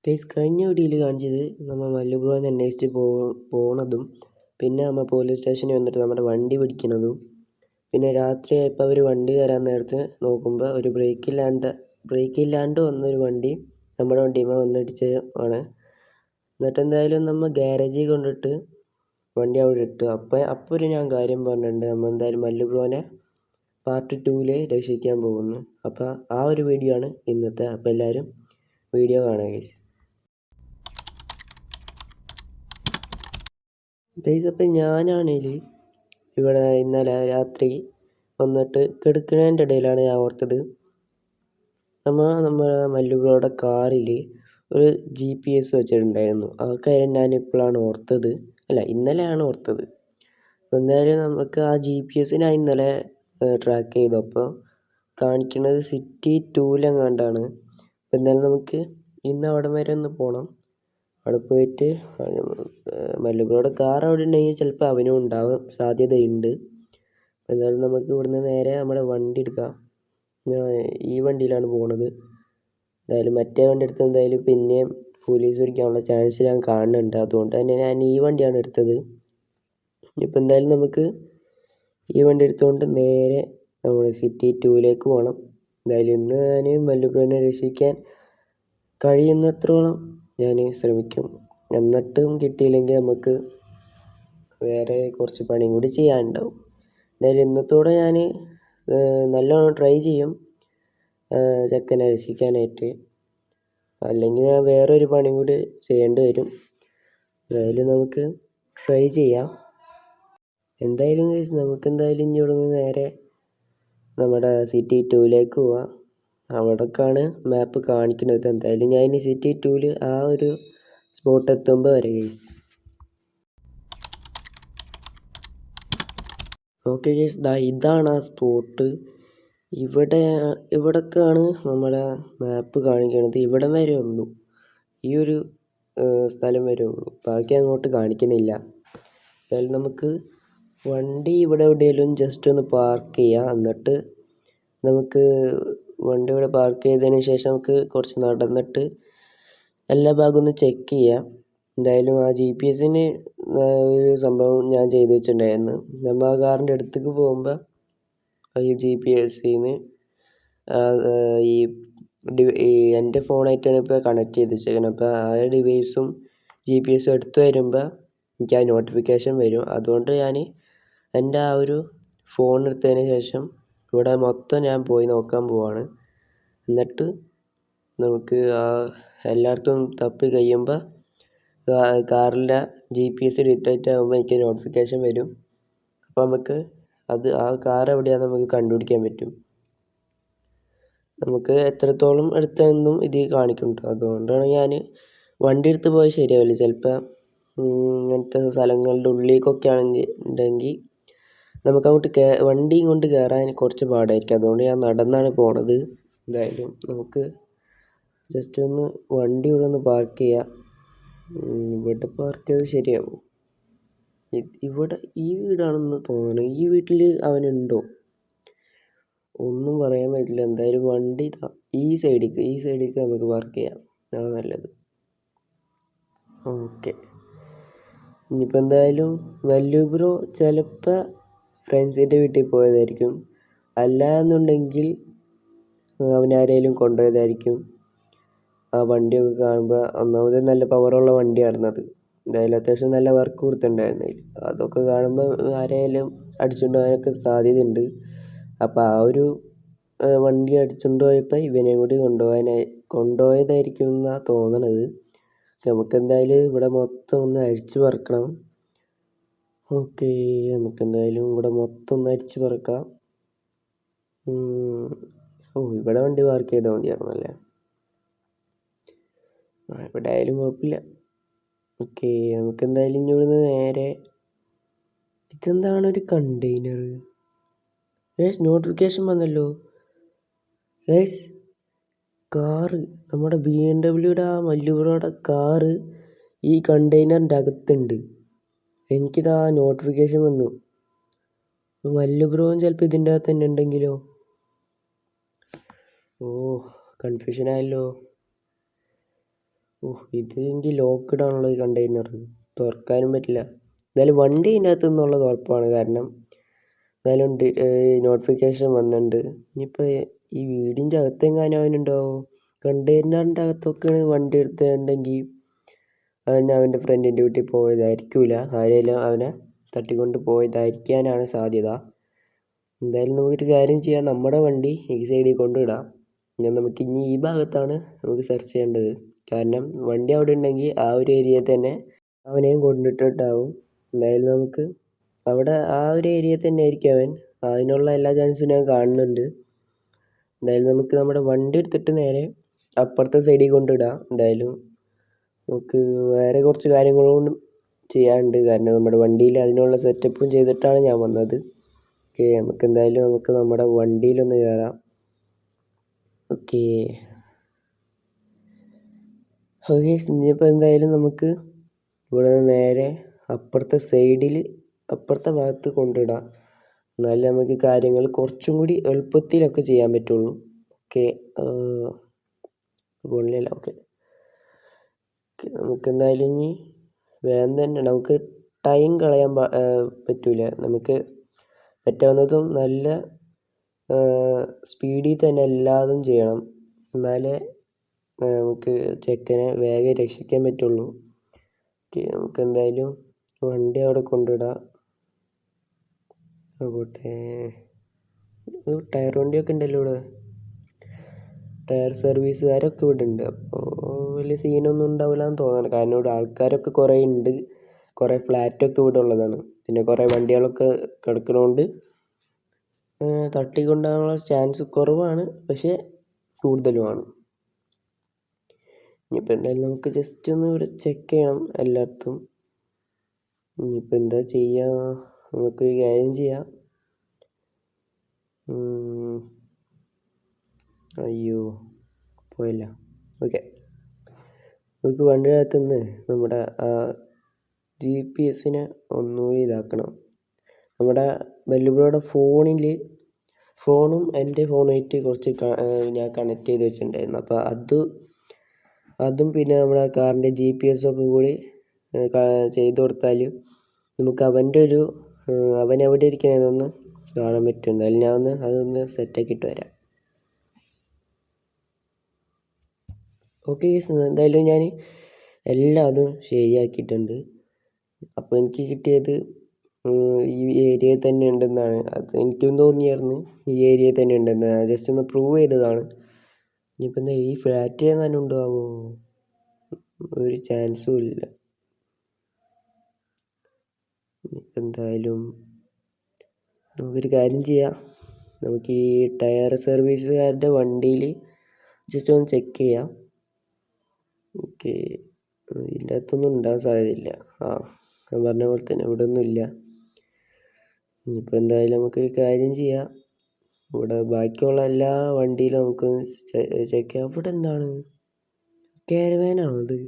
Guys, കഴിഞ്ഞ വീഡിയോയിൽ കാണിച്ചത് നമ്മൾ മല്ലുബ്രോനെ അന്വേഷിച്ച് പോണതും പിന്നെ നമ്മൾ പോലീസ് സ്റ്റേഷനിൽ വന്നിട്ട് നമ്മുടെ വണ്ടി പിടിക്കുന്നതും പിന്നെ രാത്രിയായപ്പോൾ അവർ വണ്ടി തരാൻ നേരത്ത് നോക്കുമ്പോൾ ഒരു ബ്രേക്കില്ലാണ്ട് വന്നൊരു വണ്ടി നമ്മുടെ വണ്ടിയുമ്പോൾ വന്നിടിച്ച് ആണ്. എന്നിട്ട് എന്തായാലും നമ്മൾ ഗ്യാരേജിൽ കൊണ്ടിട്ട് വണ്ടി അവിടെ ഇട്ടു. അപ്പോൾ ഞാൻ കാര്യം പറഞ്ഞിട്ടുണ്ട്, നമ്മൾ എന്തായാലും മല്ലുബ്രോനെ പാർട്ട് 2 രക്ഷിക്കാൻ പോകുന്നു. അപ്പോൾ ആ ഒരു വീഡിയോ ആണ് ഇന്നത്തെ. അപ്പോൾ എല്ലാവരും വീഡിയോ കാണുക ഗൈസ്. അപ്പം ഞാനാണെങ്കിൽ ഇവിടെ ഇന്നലെ രാത്രി വന്നിട്ട് കിടക്കുന്നതിൻ്റെ ഇടയിലാണ് ഞാൻ ഓർത്തത്, നമ്മുടെ മല്ലുബ്രോയുടെ കാറിൽ ഒരു GPS വെച്ചിട്ടുണ്ടായിരുന്നു. ആ കാര്യം ഞാൻ ഇപ്പോഴാണ് ഓർത്തത്, ഇന്നലെയാണ് ഓർത്തത്. അപ്പോൾ എന്തായാലും നമുക്ക് ആ GPS ഞാൻ ഇന്നലെ ട്രാക്ക് ചെയ്തു. അപ്പോൾ കാണിക്കുന്നത് സിറ്റി 2 അപ്പോൾ എന്തായാലും നമുക്ക് ഇന്ന് അവിടെ വരെ ഒന്ന് പോകണം. അവിടെ പോയിട്ട് മല്ലുബ്രോയുടെ കാർ അവിടെ ഉണ്ടെങ്കിൽ ചിലപ്പോൾ അവനും ഉണ്ടാവാൻ സാധ്യതയുണ്ട്. എന്തായാലും നമുക്ക് ഇവിടുന്ന് നേരെ നമ്മുടെ വണ്ടി എടുക്കാം. ഞാൻ ഈ വണ്ടിയിലാണ് പോണത്. എന്തായാലും മറ്റേ വണ്ടി എടുത്ത് എന്തായാലും പിന്നെയും പോലീസ് പിടിക്കാനുള്ള ചാൻസ് ഞാൻ കാണുന്നുണ്ട്. അതുകൊണ്ട് തന്നെ ഞാൻ ഈ വണ്ടിയാണ് എടുത്തത്. ഇപ്പം എന്തായാലും നമുക്ക് ഈ വണ്ടി എടുത്തുകൊണ്ട് നേരെ നമ്മുടെ സിറ്റി 2 പോകണം. എന്തായാലും ഇന്ന് ഞാൻ മല്ലുബ്രോനെ രക്ഷിക്കാൻ കഴിയുന്നത്രോളം ഞാൻ ശ്രമിക്കും. എന്നിട്ടും കിട്ടിയില്ലെങ്കിൽ നമുക്ക് വേറെ കുറച്ച് പണിയും കൂടി ചെയ്യാനുണ്ടാവും. എന്തായാലും ഇന്നത്തോടെ ഞാൻ നല്ലോണം ട്രൈ ചെയ്യും ചെക്കനെ രക്ഷിക്കാനായിട്ട്. അല്ലെങ്കിൽ ഞാൻ വേറൊരു പണിയും കൂടി ചെയ്യേണ്ടി വരും. എന്തായാലും നമുക്ക് ട്രൈ ചെയ്യാം. എന്തായാലും നമുക്കെന്തായാലും ഇനി ഇവിടെ നിന്ന് നേരെ നമ്മുടെ സിറ്റി 2 പോവാം. അവിടേക്കാണ് മാപ്പ് കാണിക്കുന്നത്. എന്തായാലും ഞാൻ ഇനി സിറ്റി 2 ആ ഒരു സ്പോട്ട് എത്തുമ്പോൾ വരെ ഗൈസ്. ഓക്കെ ഗൈസ്, ഇതാണ് ആ സ്പോട്ട്. ഇവിടേക്കാണ് നമ്മുടെ മാപ്പ് കാണിക്കുന്നത്. ഇവിടം വരെ ഉള്ളൂ, ഈ ഒരു സ്ഥലം വരെ ഉള്ളൂ, ബാക്കി അങ്ങോട്ട് കാണിക്കണില്ല. എന്തായാലും നമുക്ക് വണ്ടി ഇവിടെ എവിടെയെങ്കിലും ജസ്റ്റ് ഒന്ന് പാർക്ക് ചെയ്യാം. എന്നിട്ട് നമുക്ക് വണ്ടി ഇവിടെ പാർക്ക് ചെയ്തതിന് ശേഷം നമുക്ക് കുറച്ച് നടന്നിട്ട് എല്ലാ ഭാഗവും ഒന്ന് ചെക്ക് ചെയ്യാം. എന്തായാലും ആ GPS ഒരു സംഭവം ഞാൻ ചെയ്ത് വെച്ചിട്ടുണ്ടായിരുന്നു. നമ്മൾ ആ കാറിൻ്റെ അടുത്തേക്ക് പോകുമ്പോൾ ഈ GPS-ന്ന് ഈ എൻ്റെ ഫോണായിട്ടാണ് ഇപ്പോൾ കണക്ട് ചെയ്ത് വെച്ചേക്കുന്നത്. അപ്പോൾ ആ ഡിവൈസും GPS-ഉം എടുത്ത് വരുമ്പോൾ എനിക്ക് ആ നോട്ടിഫിക്കേഷൻ വരും. അതുകൊണ്ട് ഞാൻ എൻ്റെ ആ ഒരു ഫോൺ എടുത്തതിന് ശേഷം ഇവിടെ മൊത്തം ഞാൻ പോയി നോക്കാൻ പോവാണ്. എന്നിട്ട് നമുക്ക് എല്ലായിടത്തും തപ്പി കഴിയുമ്പോൾ കാറിൻ്റെ GPS ഡിറ്റക്റ്റ് ആകുമ്പോൾ എനിക്ക് നോട്ടിഫിക്കേഷൻ വരും. അപ്പോൾ നമുക്ക് ആ കാർ എവിടെയാണെന്ന് നമുക്ക് കണ്ടുപിടിക്കാൻ പറ്റും. നമുക്ക് എത്രത്തോളം എടുത്തെന്നും ഇതിൽ കാണിക്കുന്നുണ്ട്. അതുകൊണ്ടാണ് ഞാൻ വണ്ടി എടുത്ത് പോയാൽ ശരിയാവില്ല. ചിലപ്പോൾ ഇങ്ങനത്തെ സ്ഥലങ്ങളുടെ ഉള്ളിലേക്കൊക്കെ ഉണ്ടെങ്കിൽ നമുക്ക് അങ്ങോട്ട് വണ്ടിയും കൊണ്ട് കയറാൻ കുറച്ച് പാടായിരിക്കും. അതുകൊണ്ട് ഞാൻ നടന്നാണ് പോണത്. എന്തായാലും നമുക്ക് ജസ്റ്റ് ഒന്ന് വണ്ടി ഇവിടെ ഒന്ന് പാർക്ക് ചെയ്യാം. ഇവിടെ പാർക്ക് ചെയ്ത് ശരിയാവും. ഇവിടെ ഈ വീടാണെന്ന് തോന്നുന്നു. ഈ വീട്ടിൽ അവനുണ്ടോ ഒന്നും പറയാൻ പറ്റില്ല. എന്തായാലും വണ്ടി ഈ സൈഡിലേക്ക് നമുക്ക് പാർക്ക് ചെയ്യാം. അതാണ് നല്ലത്. ഓക്കെ, ഇനിയിപ്പോൾ എന്തായാലും മല്ലുബ്രോ ചിലപ്പോൾ ഫ്രണ്ട്സിൻ്റെ വീട്ടിൽ പോയതായിരിക്കും, അല്ല എന്നുണ്ടെങ്കിൽ അവനാരെങ്കിലും കൊണ്ടുപോയതായിരിക്കും. ആ വണ്ടിയൊക്കെ കാണുമ്പോൾ ഒന്നാമത് നല്ല പവറുള്ള വണ്ടിയായിരുന്നത്. എന്തായാലും അത്യാവശ്യം നല്ല വർക്ക് കൊടുത്തിട്ടുണ്ടായിരുന്നു. അതൊക്കെ കാണുമ്പോൾ ആരെയായാലും അടിച്ചുകൊണ്ട് പോകാനൊക്കെ സാധ്യതയുണ്ട്. അപ്പോൾ ആ ഒരു വണ്ടി അടിച്ചുകൊണ്ട് പോയപ്പോൾ ഇവനെയും കൂടി കൊണ്ടുപോയതായിരിക്കും എന്നാണ് തോന്നണത്. നമുക്കെന്തായാലും ഇവിടെ മൊത്തം ഒന്ന് അരിച്ചു പറക്കണം. ഓക്കെ, നമുക്കെന്തായാലും ഇവിടെ മൊത്തം ഒന്ന് അരിച്ചു പറക്കാം. ഇവിടെ വണ്ടി പാർക്ക് ചെയ്താൽ മതിയായിരുന്നല്ലേ. ഇവിടെ ആയാലും കുഴപ്പമില്ല. ഓക്കെ, നമുക്കെന്തായാലും ഇനി ഇവിടുന്ന് നേരെ ഇതെന്താണ് ഒരു കണ്ടെയ്നർ. നോട്ടിഫിക്കേഷൻ വന്നല്ലോ ഗൈസ്. കാറ് നമ്മുടെ BMW ആ മല്ലുബ്രോയുടെ കാറ് ഈ കണ്ടെയ്നറിൻ്റെ അകത്തുണ്ട്. എനിക്കിതാ നോട്ടിഫിക്കേഷൻ വന്നു. മല്ലുബ്രോയും ചിലപ്പോൾ ഇതിൻ്റെ അകത്ത് തന്നെ ഉണ്ടെങ്കിലോ? കൺഫ്യൂഷൻ ആയല്ലോ. ഇതെങ്കിൽ ലോക്ക്ഡ് ആണല്ലോ ഈ കണ്ടെയ്നർ, തുറക്കാനും പറ്റില്ല. എന്തായാലും വണ്ടി ഇതിനകത്ത് നിന്നുള്ളത് ഉറപ്പാണ്. കാരണം എന്തായാലും നോട്ടിഫിക്കേഷൻ വന്നിട്ടുണ്ട്. ഇനിയിപ്പോൾ ഈ വീടിൻ്റെ അകത്തെങ്ങാനും അവനുണ്ടാവോ? കണ്ടെയ്നറിൻ്റെ അകത്തൊക്കെ വണ്ടി എടുത്തിട്ടുണ്ടെങ്കിൽ അവൻ അവൻ്റെ ഫ്രണ്ടിൻ്റെ വീട്ടിൽ പോയതായിരിക്കില്ല, ആരെങ്കിലും അവനെ തട്ടിക്കൊണ്ട് പോയതായിരിക്കാനാണ് സാധ്യത. എന്തായാലും നമുക്കൊരു കാര്യം ചെയ്യാം, നമ്മുടെ വണ്ടി ഈ സൈഡിൽ കൊണ്ടുവിടാം. നമുക്ക് ഇനി ഈ ഭാഗത്താണ് നമുക്ക് സെർച്ച് ചെയ്യേണ്ടത്. കാരണം വണ്ടി അവിടെ ഉണ്ടെങ്കിൽ ആ ഒരു ഏരിയയിൽ തന്നെ അവനെയും കൊണ്ടിട്ടിട്ടാവും. എന്തായാലും നമുക്ക് അവിടെ ആ ഒരു ഏരിയയിൽ തന്നെ ആയിരിക്കും അവൻ. അതിനുള്ള എല്ലാ ചാൻസും ഞാൻ കാണുന്നുണ്ട്. എന്തായാലും നമുക്ക് നമ്മുടെ വണ്ടി എടുത്തിട്ട് നേരെ അപ്പുറത്തെ സൈഡിൽ കൊണ്ടിടാം. എന്തായാലും നമുക്ക് വേറെ കുറച്ച് കാര്യങ്ങളും ചെയ്യാനുണ്ട്. കാരണം നമ്മുടെ വണ്ടിയിൽ അതിനുള്ള സെറ്റപ്പും ചെയ്തിട്ടാണ് ഞാൻ വന്നത്. ഓക്കെ, നമുക്ക് എന്തായാലും നമ്മുടെ വണ്ടിയിലൊന്ന് കയറാം. ഓക്കെ ഇനിയിപ്പോൾ എന്തായാലും നമുക്ക് ഇവിടെ നേരെ അപ്പുറത്തെ സൈഡിൽ അപ്പുറത്തെ ഭാഗത്ത് കൊണ്ടിടാം. എന്നാലേ നമുക്ക് കാര്യങ്ങൾ കുറച്ചും കൂടി എളുപ്പത്തിലൊക്കെ ചെയ്യാൻ പറ്റുള്ളൂ. ഓക്കെ പോണില്ല. ഓക്കെ നമുക്ക് എന്തായാലും ഇനി വേഗം തന്നെ നമുക്ക് ടൈം കളയാൻ പറ്റൂല. നമുക്ക് പറ്റാവുന്നതും നല്ല സ്പീഡിൽ തന്നെ എല്ലാതും ചെയ്യണം. എന്നാലേ നമുക്ക് ചെക്കനെ വേഗം രക്ഷിക്കാൻ പറ്റുള്ളൂ. ഓക്കെ നമുക്ക് എന്തായാലും വണ്ടി അവിടെ കൊണ്ടിടാം. പോട്ടെ, ടയർ വണ്ടിയൊക്കെ ഉണ്ടല്ലോ ഇവിടെ. ടയർ സർവീസുകാരൊക്കെ ഇവിടെ ഉണ്ട്. അപ്പോൾ വലിയ സീനൊന്നും ഉണ്ടാവില്ല എന്ന് തോന്നുന്നു. കാരണം ഇവിടെ ആൾക്കാരൊക്കെ കുറേ ഉണ്ട്. കുറേ ഫ്ലാറ്റൊക്കെ ഇവിടെ ഉള്ളതാണ്. പിന്നെ കുറേ വണ്ടികളൊക്കെ കിടക്കുന്നതുകൊണ്ട് തട്ടിക്കൊണ്ടുപോകാനുള്ള ചാൻസ് കുറവാണ്, പക്ഷേ കൂടുതലുമാണ്. ഇനിയിപ്പോൾ എന്തായാലും നമുക്ക് ജസ്റ്റ് ഒന്ന് ഇവിടെ ചെക്ക് ചെയ്യണം എല്ലായിടത്തും. ഇനിയിപ്പോൾ എന്താ ചെയ്യുക, നമുക്കൊരു കാര്യം ചെയ്യാം. അയ്യോ പോയില്ല. ഓക്കെ നമുക്ക് വണ്ടിയുടെ അകത്ത് നിന്ന് നമ്മുടെ GPS ഒന്നുകൂടി ഇതാക്കണം. നമ്മുടെ ബെല്ലുബ്രോയുടെ ഫോണും എൻ്റെ ഫോണുമായിട്ട് കുറച്ച് ഞാൻ കണക്ട് ചെയ്ത് വെച്ചിട്ടുണ്ടായിരുന്നു. അപ്പോൾ അതും പിന്നെ നമ്മുടെ കാറിൻ്റെ GPS ഒക്കെ കൂടി ചെയ്ത് കൊടുത്താൽ നമുക്ക് അവൻ എവിടെ ഇരിക്കണമെന്നൊന്ന് കാണാൻ പറ്റും. എന്തായാലും ഞാൻ അതൊന്ന് സെറ്റാക്കിയിട്ട് വരാം. ഓക്കെ എന്തായാലും ഞാൻ അതും ശരിയാക്കിയിട്ടുണ്ട്. അപ്പോൾ എനിക്ക് കിട്ടിയത് ഈ ഏരിയയിൽ തന്നെ ഉണ്ടെന്നാണ്. അത് എനിക്കും തോന്നിയായിരുന്നു ഈ ഏരിയയിൽ തന്നെ ഉണ്ടെന്ന്. ജസ്റ്റ് ഒന്ന് പ്രൂവ് ചെയ്തതാണ്. ഇനിയിപ്പോൾ എന്താ ഈ ഫ്ലാറ്റിൽ എങ്ങാനും ഉണ്ടാവുമോ? ഒരു ചാൻസും ഇല്ല. എന്തായാലും നമുക്കൊരു കാര്യം ചെയ്യാം, നമുക്ക് ഈ ടയർ സർവീസുകാരുടെ വണ്ടിയിൽ ജസ്റ്റ് ഒന്ന് ചെക്ക് ചെയ്യാം. ഓക്കെ ഇതിൻ്റെ അകത്തൊന്നും ഉണ്ടാകാൻ സാധ്യതയില്ല. ഞാൻ പറഞ്ഞ പോലെ തന്നെ ഇവിടെ ഒന്നും ഇല്ല. ഇനിയിപ്പോൾ എന്തായാലും നമുക്കൊരു കാര്യം ചെയ്യാം, ഇവിടെ ബാക്കിയുള്ള എല്ലാ വണ്ടിയിലും നമുക്കൊന്ന് ചെക്ക് ചെയ്യാം. ഇവിടെ എന്താണ് കാരവാനാണോ ഇത്?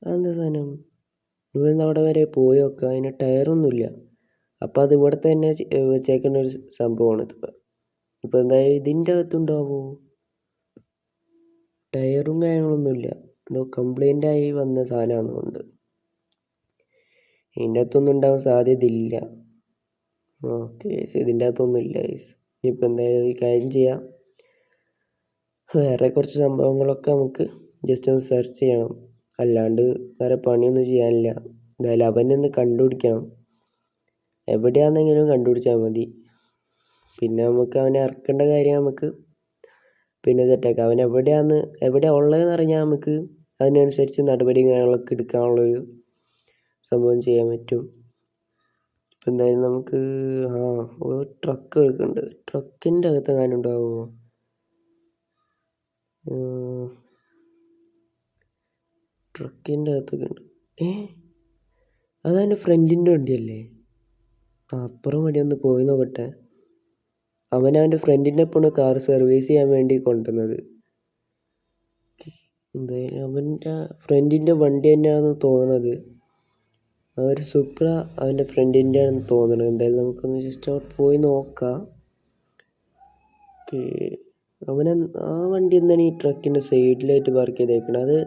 അതെന്താ സാധനം? ഇവിടെ അവിടെ വരെ പോയി നോക്കാം, അതിന് ടയറൊന്നുമില്ല. അപ്പോൾ അത് ഇവിടെ തന്നെ വെച്ചേക്കുന്ന ഒരു സംഭവമാണ് ഇതിപ്പോൾ. ഇപ്പോൾ എന്തായാലും ഇതിൻ്റെ അകത്തുണ്ടാവുമോ? ടയറും കാര്യങ്ങളൊന്നുമില്ല, എന്തോ കംപ്ലൈൻ്റ് ആയി വന്ന സാധനമാണെന്നുണ്ട്. ഇതിൻ്റെ അകത്തൊന്നും ഉണ്ടാവാൻ സാധ്യതയില്ല. ഓക്കെ ഇതിൻ്റെ അകത്തൊന്നുമില്ല. ഇനിയിപ്പോൾ എന്തായാലും ഈ കാര്യം ചെയ്യാം, വേറെ കുറച്ച് സംഭവങ്ങളൊക്കെ നമുക്ക് ജസ്റ്റ് ഒന്ന് സെർച്ച് ചെയ്യണം. അല്ലാണ്ട് വേറെ പണിയൊന്നും ചെയ്യാനില്ല. എന്തായാലും അവനൊന്ന് കണ്ടുപിടിക്കണം. എവിടെയാണെന്നെങ്കിലും കണ്ടുപിടിച്ചാൽ മതി. പിന്നെ നമുക്ക് അവനെ ഇറക്കേണ്ട കാര്യം നമുക്ക് പിന്നെ സെറ്റാക്കാം. അവൻ എവിടെയാണ് ഉള്ളതെന്ന് അറിഞ്ഞാൽ നമുക്ക് അതിനനുസരിച്ച് നടപടിയും കാര്യങ്ങളൊക്കെ എടുക്കാനുള്ളൊരു സംഭവം ചെയ്യാൻ പറ്റും. ഇപ്പം എന്തായാലും നമുക്ക് ഒരു ട്രക്ക് എടുക്കുന്നുണ്ട്. ട്രക്കിൻ്റെ അകത്ത് എങ്ങാനും ഉണ്ടാവുമോ? ട്രക്കിൻ്റെ അകത്തൊക്കെ ഉണ്ട്. അതവൻ്റെ ഫ്രണ്ടിൻ്റെ വണ്ടിയല്ലേ? അപ്പുറം വണ്ടി ഒന്ന് പോയി നോക്കട്ടെ. അവൻ്റെ ഫ്രണ്ടിൻ്റെ ഒപ്പമാണ് കാർ സർവീസ് ചെയ്യാൻ വേണ്ടി കൊണ്ടുവന്നത്. എന്തായാലും അവൻ്റെ ഫ്രണ്ടിൻ്റെ വണ്ടി തന്നെയാണെന്ന് തോന്നുന്നത്. ഒരു സുപ്ര അവൻ്റെ ഫ്രണ്ടിൻ്റെ ആണെന്ന് തോന്നുന്നത്. എന്തായാലും നമുക്കൊന്ന് ജസ്റ്റ് അവിടെ പോയി നോക്കാം. ഓക്കെ ആ വണ്ടി എന്താണ് ഈ ട്രക്കിൻ്റെ സൈഡിലായിട്ട് പാർക്ക് ചെയ്തേക്കുന്നത്?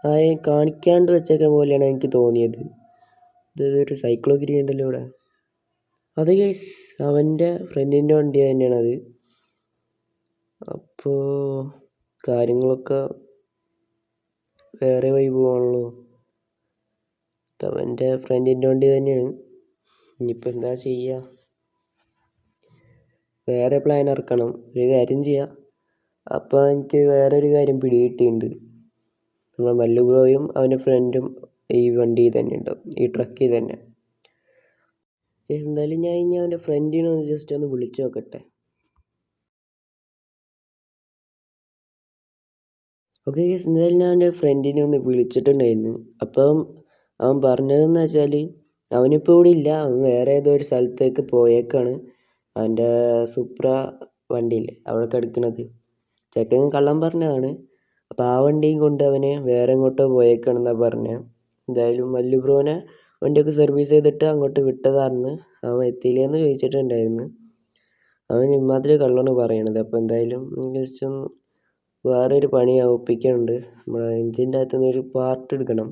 ആരെയും കാണിക്കാണ്ട് വെച്ചേക്കുന്ന പോലെയാണ് എനിക്ക് തോന്നിയത്. ഇതൊരു സൈക്ലോഗിരി ഉണ്ടല്ലോ ഇവിടെ. അത് ഗൈസ് അവൻ്റെ ഫ്രണ്ടിൻ്റെ വണ്ടി തന്നെയാണത്. അപ്പോൾ കാര്യങ്ങളൊക്കെ വേറെ വഴി പോവാണല്ലോ. അവൻ്റെ ഫ്രണ്ടിൻ്റെ വണ്ടി തന്നെയാണ്. ഇനിയിപ്പോൾ എന്താ ചെയ്യുക? വേറെ പ്ലാൻ ഇറക്കണം. ഒരു കാര്യം ചെയ്യാം. അപ്പോൾ എനിക്ക് വേറൊരു കാര്യം പിടികിട്ടിയിട്ടുണ്ട്. നമ്മുടെ മല്ലു ബ്രോയും അവൻ്റെ ഫ്രണ്ടും ഈ വണ്ടിയിൽ തന്നെ ഉണ്ടാവും, ഈ ട്രക്കിൽ തന്നെ. എന്തായാലും ഞാൻ ഇനി അവൻ്റെ ഫ്രണ്ടിനെ ഒന്ന് ജസ്റ്റ് ഒന്ന് വിളിച്ചു നോക്കട്ടെ. ഓക്കെ ഗൈസ്, എന്തായാലും ഞാൻ എൻ്റെ ഫ്രണ്ടിനെ ഒന്ന് വിളിച്ചിട്ടുണ്ടായിരുന്നു. അപ്പം അവൻ പറഞ്ഞതെന്ന് വെച്ചാൽ അവനിപ്പോൾ ഇവിടെ ഇല്ല, അവൻ വേറെ ഏതോ ഒരു സ്ഥലത്തേക്ക് പോയേക്കാണ്. അവൻ്റെ സുപ്ര വണ്ടിയില്ലേ അവിടെ കിടക്കണത്. ചെക്കൻ കള്ളം പറഞ്ഞതാണ്. അപ്പോൾ ആ വണ്ടിയും കൊണ്ട് അവന് വേറെ എങ്ങോട്ടോ പോയേക്കാണെന്നാണ് പറഞ്ഞത്. എന്തായാലും മല്ലു ബ്രോനെ വണ്ടിയൊക്കെ സർവീസ് ചെയ്തിട്ട് അങ്ങോട്ട് വിട്ടതാണെന്ന്. അവൻ എത്തിയില്ലേന്ന് ചോദിച്ചിട്ടുണ്ടായിരുന്നു. അവൻ ഇമ്മാതിരി കള്ളമാണ് പറയണത്. അപ്പോൾ എന്തായാലും ജസ്റ്റ് ഒന്ന് വേറൊരു പണി ഒപ്പിക്കാനുണ്ട്. നമ്മുടെ എഞ്ചിൻ്റെ അകത്തുനിന്ന് ഒരു പാർട്ട് എടുക്കണം.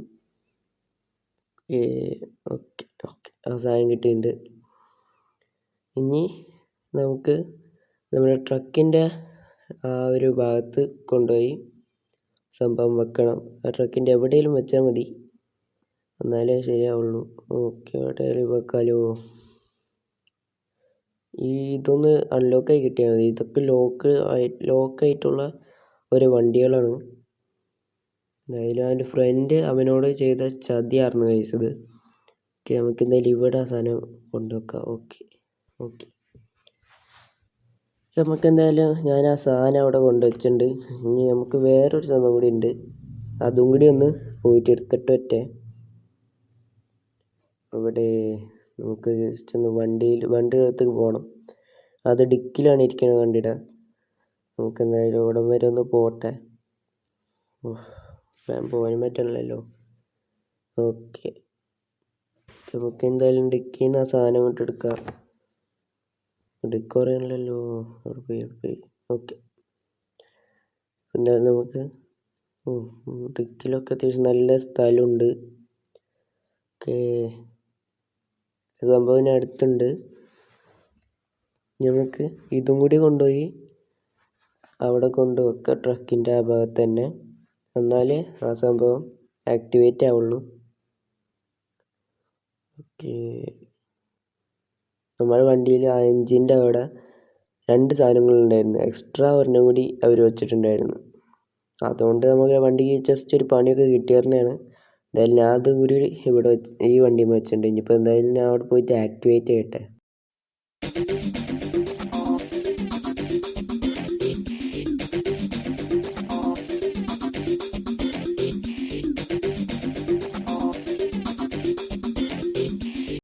ഓക്കെ ഓക്കെ, ആ സാധനം കിട്ടിയിട്ടുണ്ട്. ഇനി നമുക്ക് നമ്മുടെ ട്രക്കിൻ്റെ ആ ഒരു ഭാഗത്ത് കൊണ്ടുപോയി സംഭവം വെക്കണം. ആ ട്രക്കിൻ്റെ എവിടെയെങ്കിലും വെച്ചാൽ മതി, എന്നാലേ ശരിയാവുള്ളൂ. ഓക്കെ, എവിടെയെങ്കിലും വെക്കാലോ. ഇതൊന്ന് അൺലോക്കായി കിട്ടിയാൽ മതി. ഇതൊക്കെ ലോക്കായിട്ടുള്ള ഒരു വണ്ടികളാണ്. എന്തായാലും അവൻ്റെ ഫ്രണ്ട് അവനോട് ചെയ്ത ചതിയായിരുന്നു കഴിച്ചത്. ഓക്കെ, നമുക്ക് എന്തായാലും ഇവിടെ ആ സാധനം കൊണ്ടുവെക്കാം. ഓക്കെ ഓക്കെ, നമുക്ക് എന്തായാലും ഞാൻ ആ സാധനം അവിടെ കൊണ്ടുവച്ചിട്ടുണ്ട്. ഇനി നമുക്ക് വേറൊരു സംഭവം കൂടി ഉണ്ട്, അതും കൂടി ഒന്ന് പോയിട്ട് എടുത്തിട്ട് പറ്റേ. അവിടെ നമുക്ക് ജസ്റ്റ് ഒന്ന് വണ്ടിയുടെ അടുത്തേക്ക് പോകണം. അത് ഡിക്കിലാണ് ഇരിക്കുന്നത് വണ്ടിയുടെ. നമുക്ക് എന്തായാലും ഇവിടം വരെ ഒന്ന് പോട്ടെ. പോകാൻ പറ്റണല്ലോ. ഓക്കെ, നമുക്ക് എന്തായാലും ഡിക്കിയിൽ നിന്ന് ആ സാധനം കൊണ്ട് എടുക്കാം. ഡിക്ക് പറയാനല്ലോ, അവിടെ പോയി. ഓക്കെ, എന്തായാലും നമുക്ക് ഡിക്കിലൊക്കെ അത്യാവശ്യം നല്ല സ്ഥലമുണ്ട്. ഓക്കെ, സംഭവം അടുത്തുണ്ട്. നമുക്ക് ഇതും കൂടി കൊണ്ടുപോയി അവിടെ കൊണ്ടുവെക്കാം, ട്രക്കിൻ്റെ ആ ഭാഗത്ത് തന്നെ. എന്നാലേ ആ സംഭവം ആക്ടിവേറ്റ് ആവുള്ളൂ. ഓക്കെ, നമ്മുടെ വണ്ടിയിൽ ആ എൻജിൻ്റെ അവിടെ 2 സാധനങ്ങളുണ്ടായിരുന്നു. എക്സ്ട്രാ ഒരെണ്ണം കൂടി അവർ വെച്ചിട്ടുണ്ടായിരുന്നു. അതുകൊണ്ട് നമുക്ക് വണ്ടിക്ക് ജസ്റ്റ് ഒരു പണിയൊക്കെ കിട്ടിയിരുന്നതാണ്. എന്തായാലും ഞാൻ അത് ഇവിടെ ഈ വണ്ടിയിൽ വെച്ചിട്ടുണ്ട്. ഇനിയിപ്പോൾ എന്തായാലും ഞാൻ അവിടെ പോയിട്ട് ആക്ടിവേറ്റ് ചെയ്യട്ടെ.